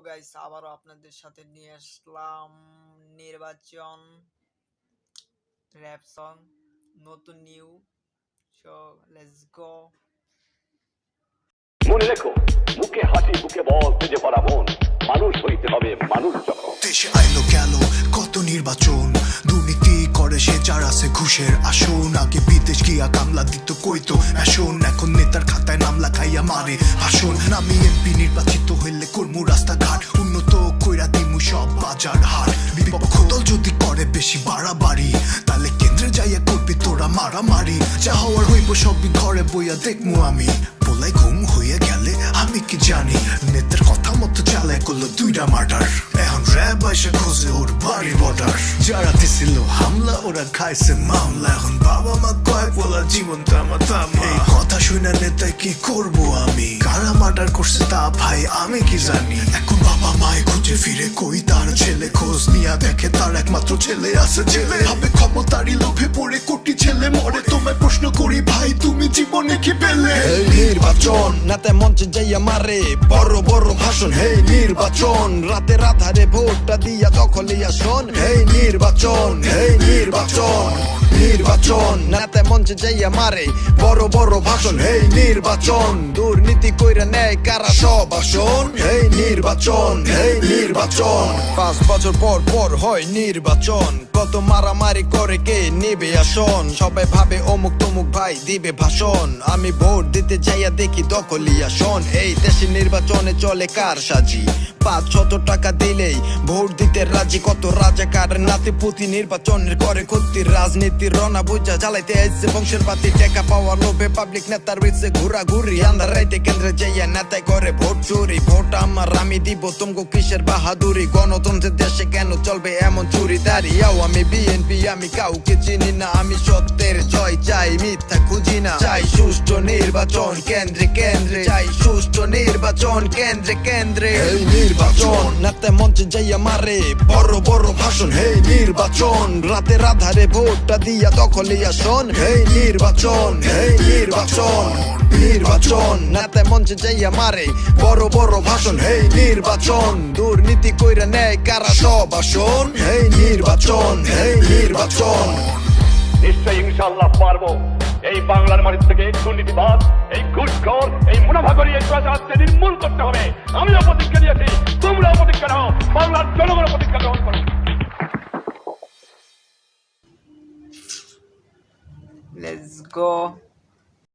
Guys, আবারও আপনাদের সাথে নিয়ে আসলাম নির্বাচন র‍্যাপ সং, নতুন নিউ। So let's go. মনে রেখো, মুখে হাসি মুখে বল তেজে ভরা মন, মানুষ হইতে হবে মানুষ যখন। দেশে আইলো গেল কত নির্বাচন, দুর্নীতি করে সে যার আছে ঘুষের আসন। আগে বিদেশ গিয়া কামলা দিত কইতো আসন, এখন নেতার খাতায় নামলা খাইয়া মারে ভাষণ। আমি এমপি নির্বাচিত হইলে কর্মু রাস্তাঘাট, উন্নত কইরা দিমু সব বাজার হাট। বিপক্ষ দল যদি করে বেশি বাড়াবাড়ি, তাহলে কেন্দ্রে যাইয়া করবি তোরা মারামারি। যা হওয়ার হইব সবই ঘরে বইয়া দেখমু আমি, বলাই ঘুম হইয়া গেলে আমি কি জানি। নেতার কথা মতো চালায় করলো দুইটা মার্ডার, এখন র‍্যাব এসে খোঁজে ওর বাড়ির বর্ডার। যারা দিছিল হামলা ওরা খাইছে মামলা, এখন বাবা মা কয় বলার জীবনটা আমার তামা। এই কথা শুনে নেতায় কি করবো আমি, কারা মার্ডার করছে তা ভাই আমি কি জানি। এখন বাবা মায় খুঁজে ফিরে কই তার ছেলে, খোঁজ নিয়া দেখে তার একমাত্র ছেলে আছে জেলে। ভাবে ক্ষমতারই লোভে পড়ে কোটি ছেলে মরে, তোমায় প্রশ্ন করি ভাই তুমি জীবনে কি পেলে। নির্বাচন নাতে মঞ্চে যাইয়া মারে বড় বড় ভাষণ। হে নির্বাচন, রাতের আধারে ভোটটা দিয়া দখলে আসন। হে নির্বাচন, হে নির্বাচন, নির্বাচন নাতে মঞ্চে যাইয়া মারে বড় বড় ভাষণ। হে নির্বাচন, দুর্নীতি কইরা নেয় কারা সব আসন। হে নির্বাচন, হে নির্বাচন, 5 বছর পর পর হয় নির্বাচন। কত মারামারি করে কে নেবে আসন, সবাই ভাবে অমুক তমুক ভাই দিবে ভাষণ। আমি ভোট দিতে যাইয়া দেখি দখলি আসন। এই দেশে নির্বাচনে চলে কার সাজি, 500 টাকা দিলেই ভোট দিতে রাজি। কত রাজাকার নাতি পুতি নির্বাচনের করে ক্ষতি, রাজনীতির রনা বুঝা জ্বালাইতে আইছে বংশের পাতি। টাকা পাওয়ার লোভে পাবলিক নেতার রয়েছে ঘোরাঘুরি, আন্ধার রাইতে কেন্দ্রে যাইয়া নেতাই করে ভোট চুরি। ভোট আমার আমি দিব তোমগো কিসের বাহাদুরি, গণতন্ত্রের দেশে কেন চলবে এমন চুরি দাঁড়ি। আমি বিএনপি আমি কাউকে চিনি না, আমি সত্যের জয় চাই মিথ্যা খুঁজি না। চাই সুষ্ঠু নির্বাচন কেন্দ্রে কেন্দ্রে, চাই সুষ্ঠু নির্বাচন কেন্দ্রে কেন্দ্রে। এই নির্বাচন নাতে মঞ্চে যাইয়া মারে বড় বড় ভাষণ। হে নির্বাচন, রাতের আধারে ভোটটা দিয়া দখলে আসন। হে নির্বাচন, হে নির্বাচন, নির্বাচন নাতে মঞ্চে যাইয়া মারে বড় বড় ভাষণ। হে নির্বাচন, দুর্নীতি কইরা নেয় কারা সব আসন। হে নির্বাচন, হে নির্বাচন। নিশ্চয়ই ইনশাআল্লাহ পারবো। এই বাংলার মাটির থেকে দুর্নীতিবাদ, এই ঘুষখোর, এই মুনাফাখোরি, এই প্রাচারকে নির্মূল করতে হবে। আমিও প্রতিজ্ঞা দিয়েছি, তোমরাও প্রতিজ্ঞা নাও, বাংলার জনগণ প্রতিজ্ঞা গ্রহণ করো। Let's go.